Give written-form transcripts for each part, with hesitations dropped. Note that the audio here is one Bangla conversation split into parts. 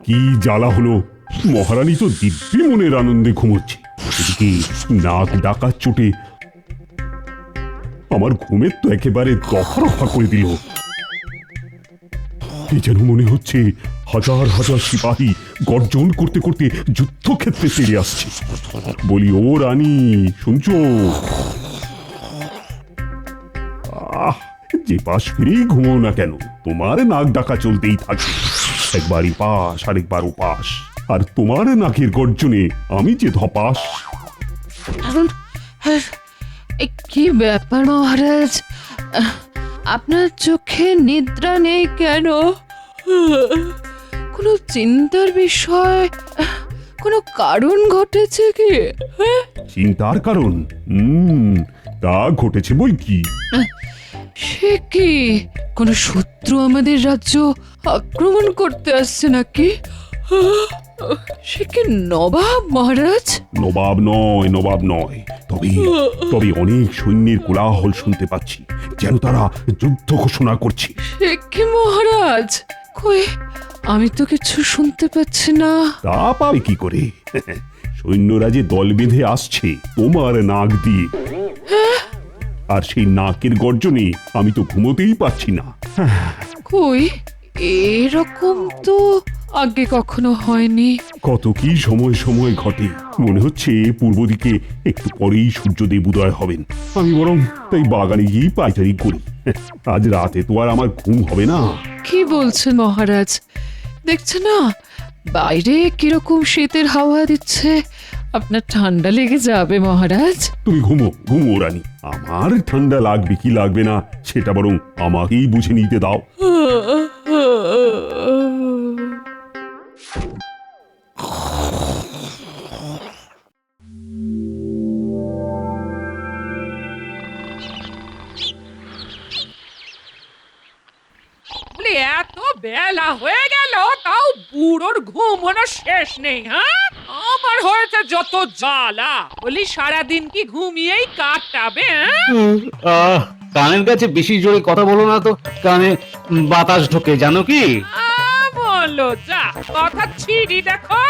কি জ্বালা হলো, মহারানী তো দিব্যি মনের আনন্দে ঘুমোচ্ছে, এদিকে নাক ডাকার চোটে আমার ঘুমের তো একেবারে দফা রফা করে দিল। কি যেন মনে হচ্ছে হাজার হাজার সিপাহী গর্জন করতে করতে যুদ্ধক্ষেত্রে তেড়ে আসছে। বলি, ও রানী শুনছো? যে পাশ ফিরেই ঘুমো না কেন, তোমার নাক ডাকা চলতেই থাকে, একবার পাশ আরেকবার ওপাশ, আর তোমার নাকের গর্জনে আমি যে ধপাস। কি ব্যাপার মহারাজ, আপনার চোখে নিদ্রা নেই কেন? কোনো চিন্তার বিষয়, কোনো কারণ ঘটেছে কি? চিন্তার কারণ? তা ঘটেছে বই কি। সে কি, কোন শত্রু আমাদের রাজ্য আক্রমণ করতে আসছে নাকি? সে কি নবাব মহারাজ? নবাব নয়, নবাব নয়, তবে তবে অনেক সৈন্যের কোলাহল শুনতে পাচ্ছি, যেন তারা যুদ্ধ ঘোষণা করছে। সে কি মহারাজ, কই আমি তো কিছু শুনতে পাচ্ছি না। তা পাবে কি করে? সৈন্যরা যে দল বেঁধে আসছে তোমার নাক দিয়ে, আর সেই নাকের গর্জনে আমি তো ঘুমোতেই পাচ্ছি না। কই, এরকম তো আগে কখনো হয়নি। কত কি সময় সময় ঘটে, মনে হচ্ছে পূর্ব দিকে একটু পরেই সূর্যদেব উদয় হবেন। আমি বরং তাই বাগানে গিয়ে পাইচারি করি, আজ রাতে তো আর আমার ঘুম হবে না। কি বলছেন মহারাজ, দেখছে না বাইরে কিরকম শীতের হাওয়া দিচ্ছে, আপনার ঠান্ডা লেগে যাবে মহারাজ। তুমি ঘুমো ঘুমো রানী, আমার ঠান্ডা লাগবে কি লাগবে না সেটা বরং আমাকেই বুঝে নিতে দাও। এত বেলা হয়ে গেল তাও বুড়োর ঘুমোনো শেষ নেই। হ্যাঁ, আমার হয়েছে যত জ্বালা, বলি সারাদিন কি ঘুমিয়েই কাটাবে? কানের কাছে বেশি জোরে কথা বলো না তো, কানে বাতাস ঢোকে জানো কি? বলো যা, কথা ছিড়ি দেখো,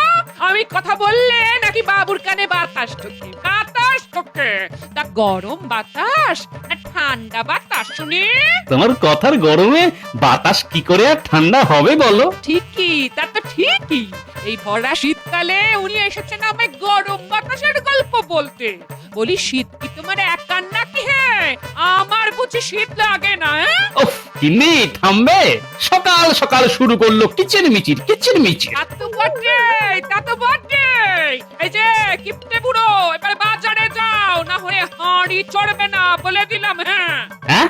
আমি কথা বললে নাকি বাবুর কানে বাতাস ঢোকে? বাতাস ঢোকে তা গরম বাতাস না ঠান্ডা বাতাস শুনি? তোমার কথার গরমে বাতাস কি করে আর ঠান্ডা হবে বলো? ঠিকই, তা তো ঠিকই। এই ভরা শীতকালে উনি এসেছেন আমায় গরম বাতাসের গল্প বলতে। বলি শীত কি তোমার একার নাকি? হ্যাঁ, আমার বুঝি শীত লাগে না? উফ, কিন্নি থামবে? সকাল সকাল শুরু করলো কিচেন মিচির কিচেন মিচির। তা তো বটে, তা তো বটে। এই যে কিপটে বুড়ো, এবার বাজারে যাও, না হয়ে হাঁড়ি চড়বে না বলে দিলাম। হ্যাঁ হ্যাঁ,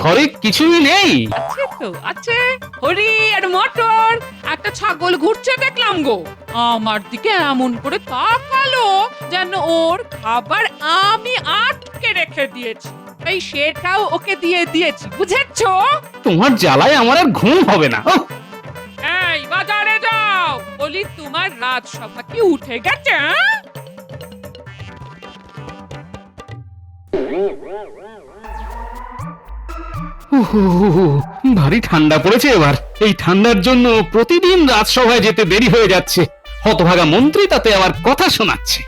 ঘরে কিছুই নেই? আছে তো আছে, হরি আর মটর, একটা ছাগল ঘুরছে দেখলাম গো, আমার দিকে এমন করে তাকালো যেন ওর খাবার আমি আটকে রেখে দিয়েছি, তাই সেটাও ওকে দিয়ে দিয়েছি, বুঝেছো? তোমার জ্বালায় আমার আর ঘুম হবে না। এই বাজারে যাও, বলি তোমার রাজসভা কি উঠে গেছে? ভারী ঠান্ডা পড়েছে এবার। এই ঠান্ডার জন্য প্রতিদিন রাজসভায় যেতে দেরি হয়ে যাচ্ছে। হতভাগা মন্ত্রী তাতে আবার কথা শোনাচ্ছে।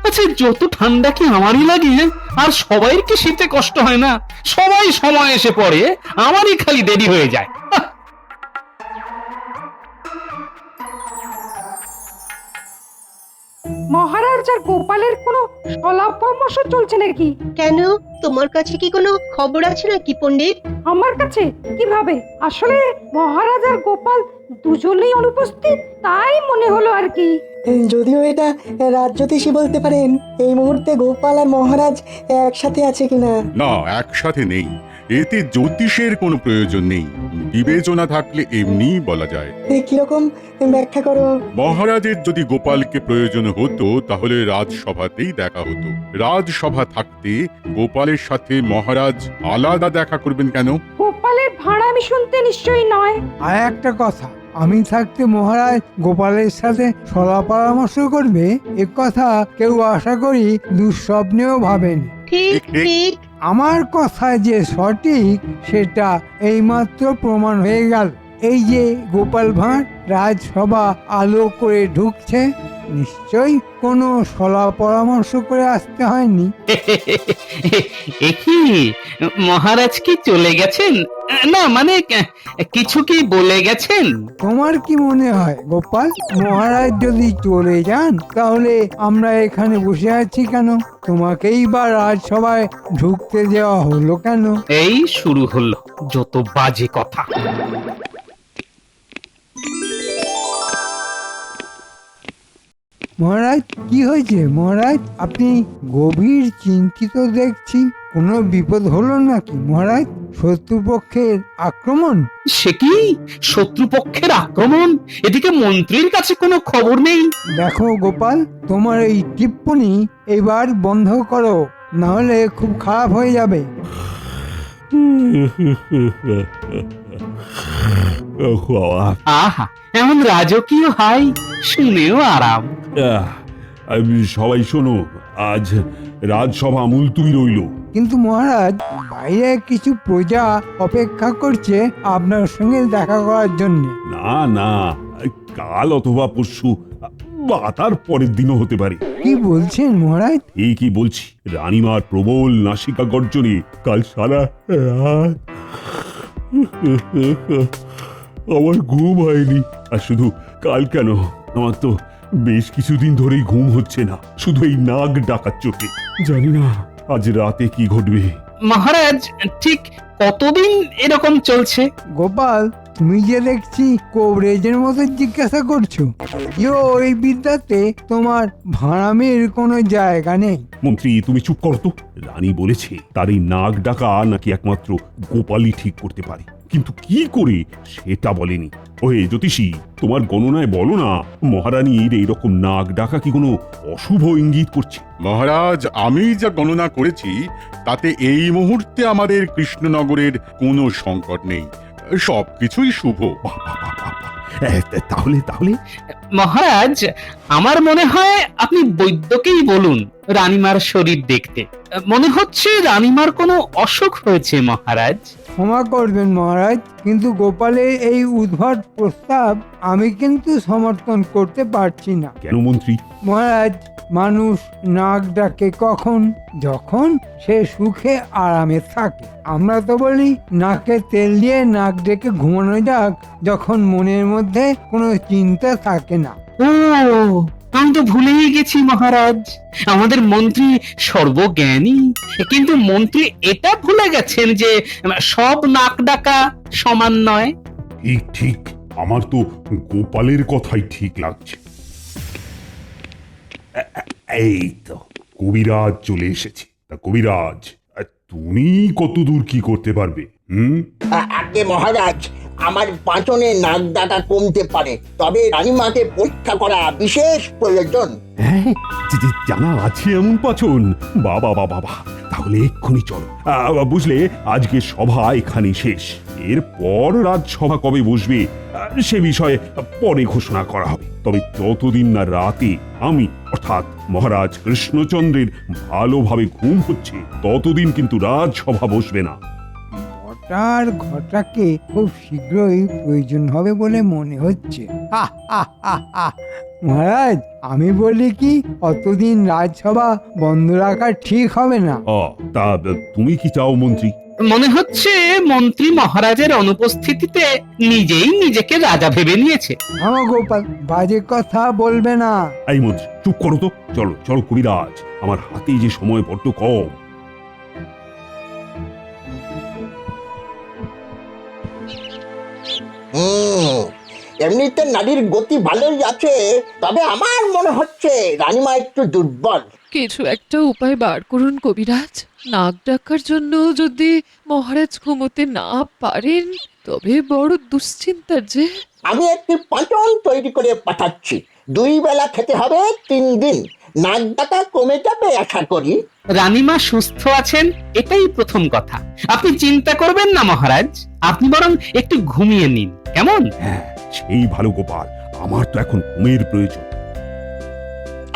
আচ্ছা, যত ঠান্ডা কি আমারই লাগে? আর সবাই কি শীতে কষ্ট হয় না? সবাই সময় এসে পড়ে, আমারই খালি দেরি হয়ে যায়। মহারাজ আর গোপালের কোনো সলা পরামর্শ চলছে নাকি? কেন, তোমার কাছে কি কোনো খবর আছে নাকি পণ্ডিত? আমার কাছে কিভাবে? আসলে মহারাজ আর গোপাল দুজনেই অনুপস্থিত, তাই মনে হলো আর কি। যদিও এটা রাজ্যতীশী বলতে পারেন এই মুহূর্তে গোপাল আর মহারাজ একসাথে আছে কিনা। না, একসাথে নেই, এতে জ্যোতিষের কোনো প্রয়োজন নেই, বিবেচনা থাকলে এমনিই বলা যায়। কিরকম ব্যাখ্যা করো? মহারাজের যদি গোপালকে প্রয়োজন হতো তাহলে রাজসভাতেই দেখা হতো। রাজসভা থাকতে গোপালের সাথে মহারাজ আলাদা দেখা করবেন কেন? গোপাল গোপালের ভাঁড়ামি শুনতে নিশ্চয়ই নয়। আর একটা কথা, আমি থাকতে মহারাজ গোপালের সাথে সলা পরামর্শ করবে এ কথা কেউ আশা করি দুঃস্বপ্নেও ভাবেনি। ঠিক ঠিক। ঠিক। আমার কথা যে সঠিক সেটা এইমাত্র প্রমাণ হয়ে গেল। এই যে গোপাল ভাঁড় রাজসভা আলো করে ঢুকছে, নিশ্চয়ই কোনো সলা পরামর্শ করে আসতে হয়নি। কি মহারাজ কি চলে গেছেন? না মানে কিছু কি বলে গেছেন? তোমার কি মনে হয় গোপাল, মহারাজ যদি চলে যান তাহলে আমরা এখানে বসে আছি কেন? তোমাকেই বা রাজসভায় ঢুকতে দেওয়া হলো কেন? এই শুরু হলো যত বাজে কথা। মহারাজ কি হয়েছে মহারাজ? আপনি গভীর চিন্তিত দেখছি। কোনো বিপদ হলো নাকি মহারাজ? শত্রুপক্ষের আক্রমণ? সে কি শত্রুপক্ষের আক্রমণ? এদিকে মন্ত্রীর কাছে কোনো খবর নেই। দেখো গোপাল, তোমার এই টিপ্পনি এবার বন্ধ করো, না হলে খুব খারাপ হয়ে যাবে। আহা, এমন রাজকীয় হাই, শুনেও আরাম। সবাই শোনো, আজ রাজসভা মুলতুবি রইল। কিন্তু মহারাজ, বাইরে কিছু প্রজা অপেক্ষা করছে আপনার সঙ্গে দেখা করার জন্য। না না, কাল অথবা পরশু বা তার পরের দিনও হতে পারে। কি বলছেন মহারাজ? এই কি বলছি, রানীমার প্রবল নাসিকা গর্জনে কাল সারা রাত আমার ঘুম হয়নি। আর শুধু কাল কেন, আমার তো বেশ কিছুদিন ধরেই ঘুম হচ্ছে না, শুধু এই নাক ডাকার চোখে। জানি না আজ রাতে কি ঘটবে। মহারাজ, ঠিক কতদিন এরকম চলছে? গোপাল, তুমি যে দেখছি কবরেজের মতো জিজ্ঞাসা করছো। ওই বিদ্যাতে তোমার ভাঁড়ামির কোনো জায়গা নেই। মন্ত্রী তুমি চুপ করো তো। রানী বলেছে তার এই নাক ডাকা নাকি একমাত্র গোপালই ঠিক করতে পারে, কিন্তু কি করে সেটা বলেনি। ওহে জ্যোতিষী, তোমার গণনায় বলো না, মহারানীর এইরকম নাক ডাকা কি কোনো অশুভ ইঙ্গিত করছে? মহারাজ, আমি যা গণনা করেছি তাতে এই মুহূর্তে আমাদের কৃষ্ণনগরের কোনো সংকট নেই, সবকিছুই শুভ। বাহ, বাহ, বাহ, বাহ, বাহ। তাহলে তাহলে মহারাজ, আমার মনে হয় আপনি বৈদ্যকেই বলুন রানীমার শরীর দেখতে। মনে হচ্ছে রানীমার কোনো অসুখ হয়েছে মহারাজ। ক্ষমা করবেন মহারাজ, কিন্তু গোপালের এই উদ্ভট প্রস্তাব আমি কিন্তু সমর্থন করতে পারছি না। কেন মন্ত্রী? মহারাজ, মানুষ নাক ডাকে কখন? যখন সে সুখে আরামে থাকে। আমরা তো বলি নাকে তেল দিয়ে নাক ডেকে ঘুমানো যাক যখন মনের মধ্যে কোনো চিন্তা থাকে না। ও, আমি তো ভুলেই গেছি মহারাজ, আমাদের মন্ত্রী সর্বজ্ঞানী। কিন্তু মন্ত্রী এটা ভুলে গেছেন যে সব নাক ডাকা সমান নয়। ঠিক ঠিক, আমার তো গোপালের কথাই ঠিক লাগছে। এই তো কবিরাজ চলে এসেছে। তা কবিরাজ, তুমি কতদূর কি করতে পারবে? আগে মহারাজ, আমার পাঁচনে নাক ডাকা কমতে পারে, তবে রানীমাকে পরীক্ষা করা বিশেষ প্রয়োজন। হ্যাঁ, জানা আছে এমন পাচন? বাবা বাবা বাবা, তাহলে এক্ষুনি চলো। বুঝলে, আজকে সভা এখানেই শেষ। এরপর রাজসভা কবে বসবে সে বিষয়ে পরে ঘোষণা করা হবে। তবে যতদিন না রাতে আমি অর্থাৎ মহারাজ কৃষ্ণচন্দ্রের ভালোভাবে ঘুম হচ্ছে, ততদিন কিন্তু রাজসভা বসবে না। বটার ঘটাকে খুব শীঘ্রই প্রয়োজন হবে বলে মনে হচ্ছে। মহারাজ, আমি বলি কি, অতদিন রাজসভা বন্ধ রাখা ঠিক হবে না। তা তুমি কি চাও মন্ত্রী? মনে হচ্ছে মন্ত্রী মহারাজের অনুপস্থিতিতে নিজেই নিজেকে রাজা ভেবে নিয়েছে। আমার গোপাল, বাজে কথা বলবে না। এই মন্ত্রী চুপ করো তো। চলো চলো কবিরাজ, আমার হাতে যে সময় বড্ড কম। এমনিতে নারীর গতি ভালোই আছে, তবে আমার মনে হচ্ছে রানীমা একটু দুর্বল। কিছু একটা উপায় বার করুন কবিরাজ। নাক ডাকার জন্য যদি মহারাজ ঘুমোতে না পারেন তবে বড় দুশ্চিন্তার যে। আমি একটি পাঁচন তৈরি করে পাঠাচ্ছি, 2 বেলা খেতে হবে 3 দিন, নাক ডাকা কমে যাবে আশা করি। রানীমা সুস্থ আছেন, এটাই প্রথম কথা। আপনি চিন্তা করবেন না মহারাজ। আপনি বরং একটু ঘুমিয়ে নিন, কেমন? হ্যাঁ, সেই ভালো গোপাল, আমার তো এখন ঘুমের প্রয়োজন।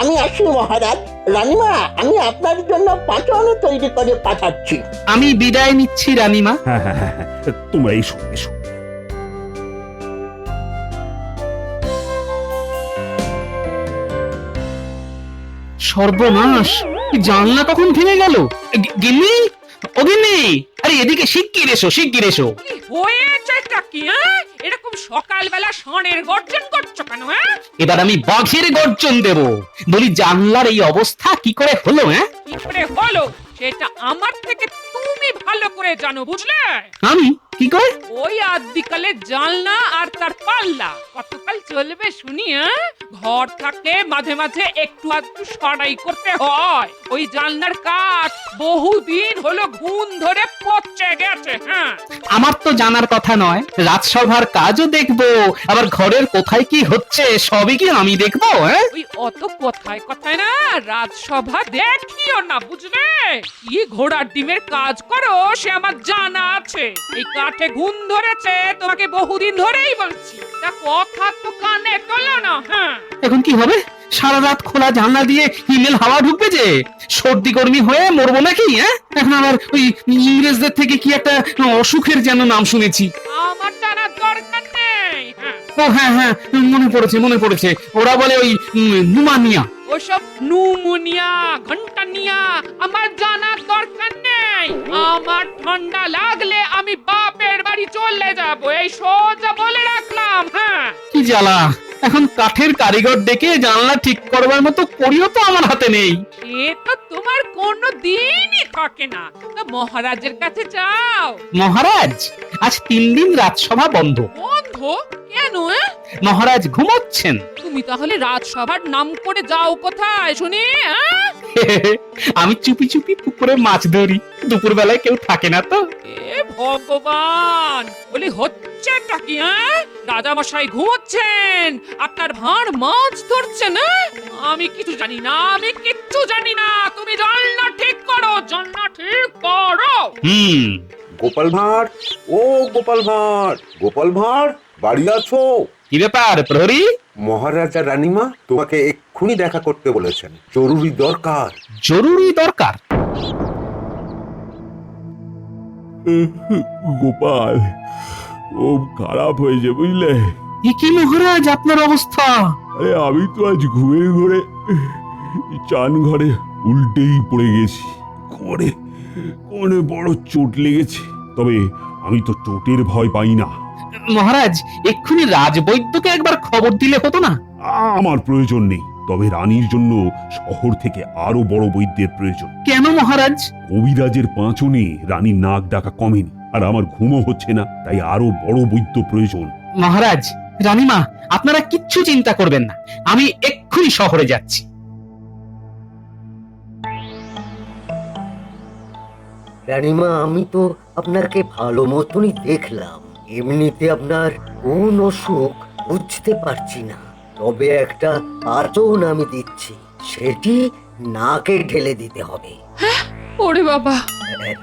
আমি আসি মহারাজ। রানীমা, আমি আপনার জন্য পাঁচন তৈরি করে পাঠাচ্ছি। আমি বিদায় নিচ্ছি রানীমা। হ্যাঁ হ্যাঁ হ্যাঁ হ্যাঁ, তোমরা এসো এসো। সর্বনাশ, জানলা কখন ভেঙে গেল? গিন্নি, ও গিন্নি, আরে এদিকে শিগগির এসো, শিগগির এসো। কি হয়েছেটা কি? হ্যাঁ, এরকম সকালবেলা ষাঁড়ের গর্জন করছো কেন? হ্যাঁ, এবার আমি বাঘের গর্জন দেব। বলি, জানলার এই অবস্থা কি করে হলো? হ্যাঁ, কি করে হলো সেটা আমার থেকে তুমি ভালো করে জানো, বুঝলে? আমি কি করে? ওই আদিকালে জানলা আর তার পাল্লা কতকাল চলবে শুনি? হ্যাঁ, ঘর থাকে মাঝে মাঝে একটু আধটু সরাই করতে হয়। ওই জানলার কাঠ বহুদিন হলো ঘুণ ধরে পচে গেছে। হ্যাঁ, আমার তো জানার কথা নয়। রাজসভার কাজও দেখবো, আবার ঘরের কোথায় কি হচ্ছে সবই কি আমি দেখবো? হ্যাঁ, ওই অত কথায় কথায় না রাজসভা দেখিও না, বুঝলে? কি ঘোড়ার ডিমের কাজ করো সে আমার জানা আছে। এই কাঠে ঘুণ ধরেছে তোমাকে বহুদিন ধরেই বলছি, তা কথা তো কানে তোলো না। হ্যাঁ, এখন কি হবে? সারা রাত খোলা জানলা দিয়ে হিমেল হাওয়া ঢুকবে যে, সর্দি গরমি হয়ে মরবো নাকি? হ্যাঁ, এখন আবার ওই ইংরেজদের থেকে কি একটা অসুখের যেন নাম শুনেছি। আমার জানার দরকার নেই। হ্যাঁ, ও হ্যাঁ হ্যাঁ, মনে পড়েছে। ওরা বলে ওই নুমানিয়া। ওসব নুমোনিয়া ঘন্টানিয়া আমার জানার দরকার নেই। আমার ঠান্ডা লাগলে আমি বাপের বাড়ি চলে যাব, এই সোজা বলে রাখলাম। হ্যাঁ, কি জ্বালা, এখন কাঠের কারিগর ডেকে জানলা ঠিক করবার মতো করিও তো আমার হাতে নেই। এ তো তোমার কোনো দিনই থাকে না। তা মহারাজের কাছে যাও। মহারাজ, আজ 3 দিন রাজসভা বন্ধ। বন্ধ কেন? মহারাজ ঘুমোচ্ছেন। তুমি তাহলে রাজসভার নাম করে যাও কোথায় শুনি? হ্যাঁ? আমি চুপি চুপি পুকুরে মাছ ধরি, দুপুর বেলায় কেউ থাকে না তো। এ ভগবান, বলি হচ্ছেটা কি? হ্যাঁ, রাজা মশাই ঘুমোচ্ছেন, আপনার ভাঁড় মাছ ধরছে না। আমি কিছু জানি না, আমি কিচ্ছু জানি না। তুমি জানলা ঠিক করো, জানলা ঠিক করো। গোপাল ভাঁড়, ও গোপাল ভাঁড়, গোপাল ভাঁড়, বাড়ি আছো? কি ব্যাপার প্রহরী? মহারাজা রানীমা তোমাকে এক্ষুনি দেখা করতে বলেছেন, জরুরি দরকার। জরুরি দরকার? গোপাল, ও খারাপ হয়েছে বুঝলে। এ কি মহারাজ আপনার অবস্থা? আরে আমি তো আজ ঘুমের ঘরে চান ঘরে উল্টেই পড়ে গেছি। কোমরে কোমরে বড় চোট লেগেছে। তবে আমি তো চোটের ভয় পাই না। মহারাজ, এক্ষুনি রাজবৈদ্যকে একবার খবর দিলে হতো না? আমার প্রয়োজন নেই, তবে রানীর জন্য শহর থেকে আরো বড় বৈদ্যের প্রয়োজন। কেন মহারাজ? কবিরাজের পাঁচনে রানীর নাক ডাকা কমেনি, আর আমার ঘুমও হচ্ছে না, তাই আরো বড় বৈদ্য প্রয়োজন। মহারাজ, রানীমা, আপনারা কিচ্ছু চিন্তা করবেন না, আমি এক্ষুনি শহরে যাচ্ছি। রানীমা, আমি তো আপনাকে ভালো মতনই দেখলাম। এমনিতে আপনার কোন অসুখ বুঝতে পারছি না, তবে একটা পাচন আমি দিচ্ছি, সেটি নাকে ঢেলে দিতে হবে। ওরে বাবা,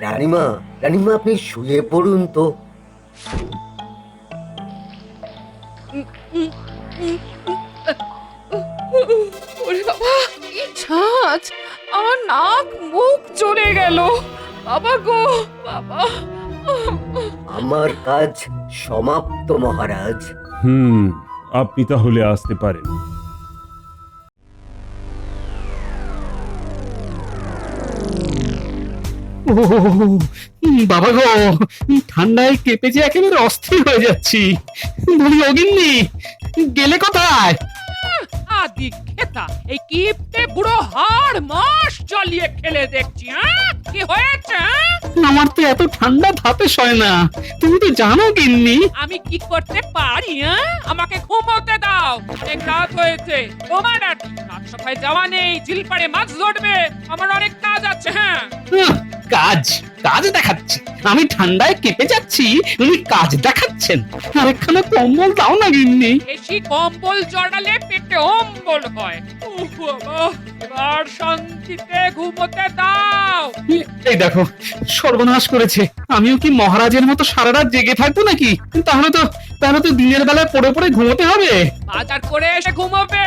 রানীমা, রানীমা আপনি শুয়ে পড়ুন তো। ওরে বাবা, কি ঝাঁজ! আমার নাক মুখ চলে গেল। বাবা গো, বাবা। আমার কাজ সমাপ্ত মহারাজ। আপনি তাহলে আসতে পারেন। বাবা গো, ঠান্ডায় কেঁপে যে একেবারে অস্থির হয়ে যাচ্ছি। বলি, অগিন্নি, গেলে কোথায়? আদি খেতা, এই কিপটে বুড়ো হাড় মাস জ্বালিয়ে খেলে দেখছি। হ্যাঁ, কি হয়েছে? আমার তো এত ঠান্ডা ধাপে সয় না, তুমি তো জানো গিন্নি। আমি কি করতে পারি? হ্যাঁ, আমাকে ঘুমোতে দাও। অনেক রাত হয়েছে। তোমার আর রাজসভায় যাওয়া নেই, ঝিলপাড়ে মাছ ধরবে, আমার অনেক কাজ আছে। হ্যাঁ, কাজ? কাজ দেখাচ্ছে। আমি ঠান্ডায় কেঁপে যাচ্ছি, উনি কাজ দেখাচ্ছেন। আর একখানা কম্বল দাও না গিন্নি। বেশি কম্বল জড়ালে পেটে অম্বল হয়। উফ বাবা, এবার শান্তিতে ঘুমোতে দাও। এই দেখো সর্বনাশ করেছে। আমিও কি মহারাজের মতো সারা রাত জেগে থাকবো নাকি? তাহলে তো দিনের বেলায় পড়ে পড়ে ঘুমোতে হবে। বাজার করে এসে ঘুমাবে।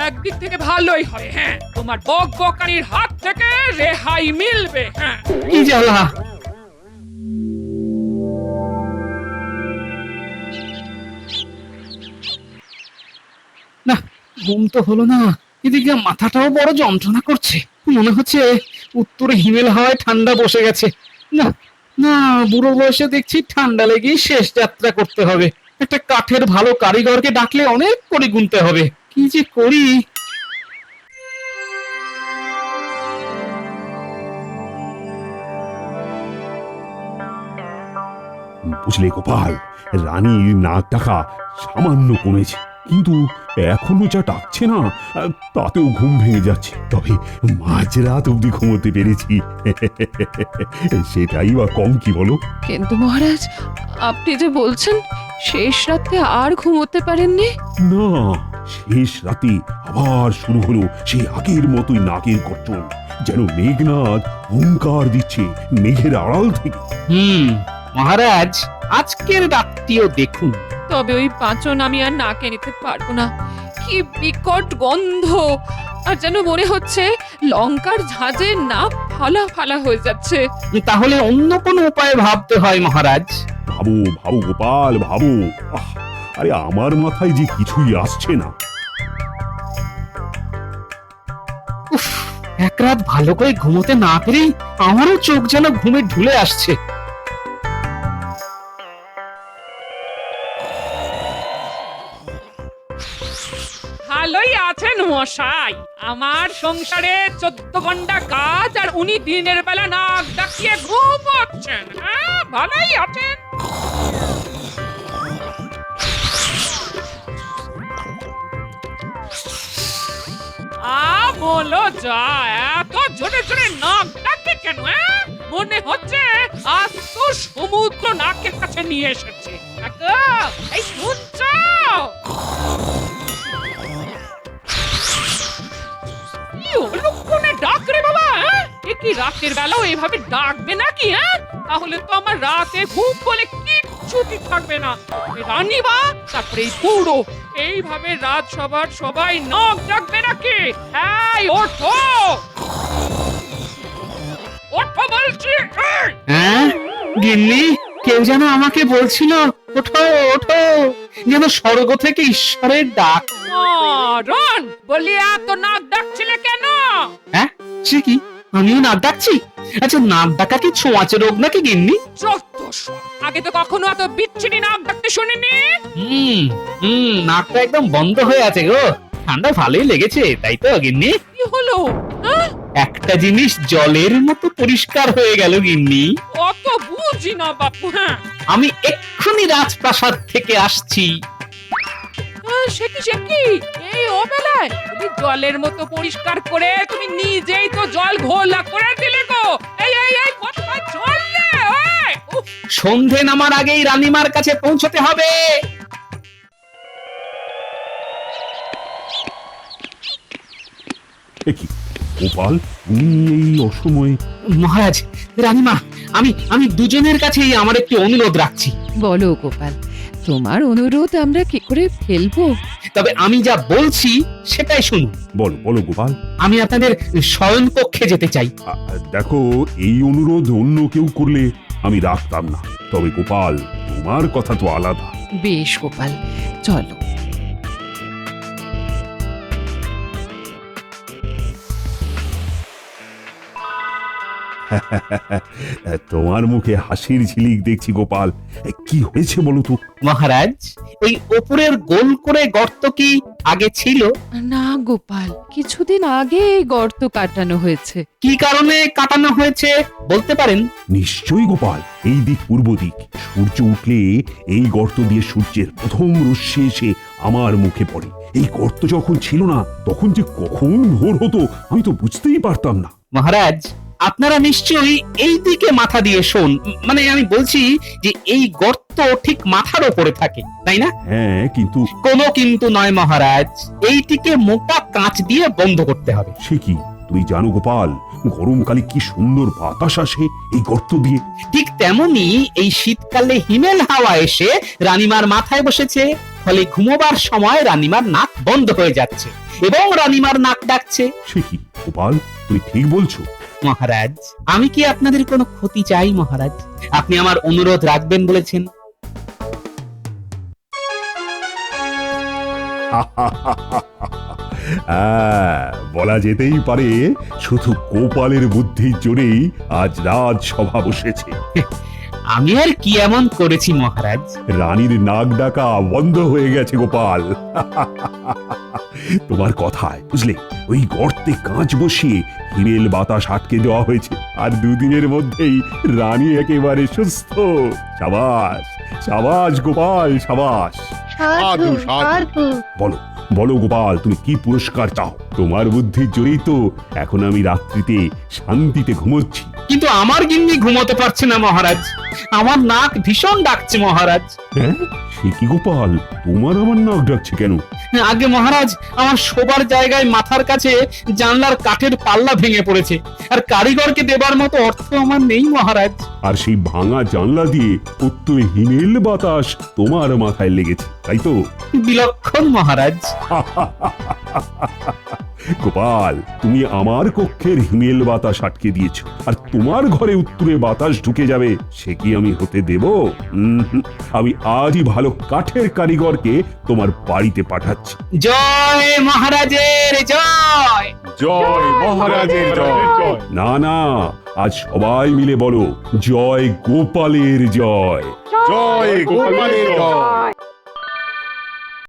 একদিক থেকে ভালোই হয়। হ্যাঁ, তোমার বক বকারির হাত থেকে রেহাই মিলবে। হ্যাঁ, কি জ্বালা। না, ঘুম তো হলো না। এদিকে মাথাটাও বড় যন্ত্রণা করছে। মনে হচ্ছে উত্তরে হিমেল হাওয়ায় ঠান্ডা বসে গেছে। না না, বুড়ো বয়সে দেখছি ঠান্ডা লেগেই শেষ যাত্রা করতে হবে। একটা কাঠের ভালো কারিগরকে ডাকলে অনেক করে গুনতে হবে। কি যে করি। বুঝলে গোপাল, রানীর নাক ডাকা সামান্য কমেছে, কিন্তু এখনো যা ডাকছে না তাতেও ঘুম ভেঙে যাচ্ছে। তবে মাঝরাত অব্দি ঘুমোতে পেরেছি, সেটাই বা কম কি বলো? কিন্তু মহারাজ, আপনি যে বলছেন শেষ রাতে আর ঘুমোতে পারেননি। না, শেষ রাতে আবার শুরু হলো সেই আগের মতোই নাকের গর্জন, যেন মেঘনাদ হুঙ্কার দিচ্ছে মেঘের আড়াল থেকে। মহারাজ, আজকের রাতটিও দেখুন। তবে ওই পাঁচন আমি আর নাকে নিতে পারবো না। কি বিকট গন্ধ, আর যেন মনে হচ্ছে লঙ্কার ঝাঁজে নাক ফালা ফালা হয়ে যাচ্ছে। তাহলে অন্য কোনো উপায় ভাবতে হয় মহারাজ। ভাবো ভাবো গোপাল, ভাবো। আরে আমার মাথায় যে কিছুই আসছে না। এক রাত ভালো করে ঘুমোতে না পেরেই আমারও চোখ যেন ঘুমে ঢুলে আসছে। ভালোই আছেন মশাই। আমার সংসারে 14 ঘন্টা কাজ, আর উনি দিনের বেলা নাক ডাকিয়ে ঘুমোচ্ছেন। হ্যাঁ, ভালোই আছেন। বলো যা, এত জোরে জোরে নাক ডাকে কেন? মনে হচ্ছে আজ তো সমুদ্র নাকের কাছে নিয়ে এসেছে। এই শুনছো? ডাক রে বাবা। এ কি রাতের বেলাও এভাবে ডাকবে নাকি? তাহলে তো আমার রাতে ঘুম বলে কিচ্ছুটি থাকবে না। রানীবা, তারপরে এই পুরো এইভাবে রাত সবার সবাই নাক ডাকবে নাকি? এই ওঠো, ওঠো বলছি। গিন্নি, কেউ যেন আমাকে বলছিল ওঠো ওঠো, যেন স্বর্গ থেকে ঈশ্বরের ডাক। রন বলি, এত নাক ডাকছিলে কেন? হ্যাঁ, সে কি আমিও নাক ডাকছি? আচ্ছা, নাক ডাকা কি ছোঁয়াচে রোগ নাকি গিন্নি? আগে তো কখনো এত বিচ্ছিরি নাক ডাকতে শুনিনি। নাকটা একদম বন্ধ হয়ে আছে গো। ঠান্ডা ভালোই লেগেছে, তাই তো গিন্নি? কি হলো? একটা জিনিস জলের মতো পরিষ্কার হয়ে গেল গিন্নি। অত বুঝি না বাপু। আমি এক্ষুনি রাজপ্রাসাদ থেকে আসছি। সে কি এই অবেলায় তুমি জলের মতো পরিষ্কার করে তুমি নিজেই তো জল ঘোলা করে দিলে গো। এই এই এই কোথায় চললে? সন্ধে নামার আগেই রানীমার কাছে পৌঁছতে হবে। গোপাল, তুমি এই অসময়ে? মহারাজ, রানীমা, আমি দুজনের কাছেই আমার একটি অনুরোধ রাখছি। বলো গোপাল, তোমার অনুরোধ আমরা কি করে ফেলবো? তবে আমি যা বলছি সেটাই শুনুন। বলো বলো গোপাল। আমি আপনাদের শয়ন কক্ষে যেতে চাই। দেখো, এই অনুরোধ অন্য কেউ করলে আমি রাখতাম না, তবে গোপাল তোমার কথা তো আলাদা। বেশ গোপাল, চলো। তোমার মুখে হাসির ঝিলিক দেখছি গোপাল। কি হয়েছে বলো তো? মহারাজ, এই ওপরের গোল করে গর্ত কি আগে ছিল? না গোপাল, কিছুদিন আগে এই গর্ত কাটানো হয়েছে। কি কারণে কাটানো হয়েছে বলতে পারেন? নিশ্চয়ই গোপাল, এই দিক পূর্ব দিক। সূর্য উঠলে এই গর্ত দিয়ে সূর্যের প্রথম রশ্মি এসে আমার মুখে পড়ে। এই গর্ত যখন ছিল না, তখন যে কখন ভোর হতো আমি তো বুঝতেই পারতাম না। মহারাজ, আপনারা নিশ্চয়ই এই দিকে মাথা দিয়ে শোন, মানে আমি বলছি যে এই গর্ত ঠিক মাথার ওপরে থাকে, তাই না? হ্যাঁ, কিন্তু কোনো কিন্তু নয় মহারাজ, এইটিকে মোটা কাঁচ দিয়ে বন্ধ করতে হবে। সে কি? তুই জানো গোপাল, গরমকালে কি সুন্দর বাতাস আসে এই গর্ত দিয়ে। ঠিক তেমনি এই শীতকালে হিমেল হাওয়া এসে রানীমার মাথায় বসেছে, ফলে ঘুমোবার সময় রানীমার নাক বন্ধ হয়ে যাচ্ছে এবং রানীমার নাক ডাকছে। সে কি গোপাল, তুমি ঠিক বলছো? মহারাজ, আমি কি আপনাদের কোনো ক্ষতি চাই মহারাজ? আপনি আমার অনুরোধ রাখবেন বলেছেন। বলা যেতেই পারে শুধু গোপালের বুদ্ধির জোরেই আজ রাজসভা বসেছে। আমি আর কি এমন করেছি মহারাজ? রানীর নাক ডাকা বন্ধ হয়ে গেছে গোপাল। তোমার কথায় বুঝলে, ওই গর্তে কাঁচ বসিয়ে হিমেল বাতাস আটকে দেওয়া হয়েছে, আর দুদিনের মধ্যেই রানী একেবারে সুস্থ। সাবাস সাবাস গোপাল, সাবাস। সাধু সাধু। বলো বলো গোপাল, তুমি কি পুরস্কার চাও? তোমার বুদ্ধির জোরেই তো এখন আমি রাত্রিতে শান্তিতে ঘুমোচ্ছি। কিন্তু আমার গিন্নি ঘুমোতে পারছে না মহারাজ, আমার নাক ভীষণ ডাকছে মহারাজ। হ্যাঁ, সে কি গোপাল, তোমার আমার নাক ডাকছে কেন? আগে মহারাজ, আমার শোবার জায়গায় মাথার কাছে জানলার কাঠের পাল্লা ভেঙে পড়েছে, আর কারিগরকে দেবার মতো অর্থ আমার নেই মহারাজ। আর সেই ভাঙা জানলা দিয়ে উত্তরে হিমেল বাতাস তোমার মাথায় লেগেছে, তাই তো? বিলক্ষণ মহারাজ। গোপাল, তুমি আমার কক্ষের হিমেল বাতাস আটকে দিয়েছো, আর তোমার ঘরে উত্তরে বাতাস ঢুকে যাবে, সে কি আমি হতে দেব? আমি আজই ভালো কাঠের কারিগরকে তোমার বাড়িতে পাঠাচ্ছি। জয় মহারাজের জয়। জয় মহারাজের জয়। না না, আজ সবাই মিলে বলো, জয় গোপালের জয়। জয় গোপালের জয়।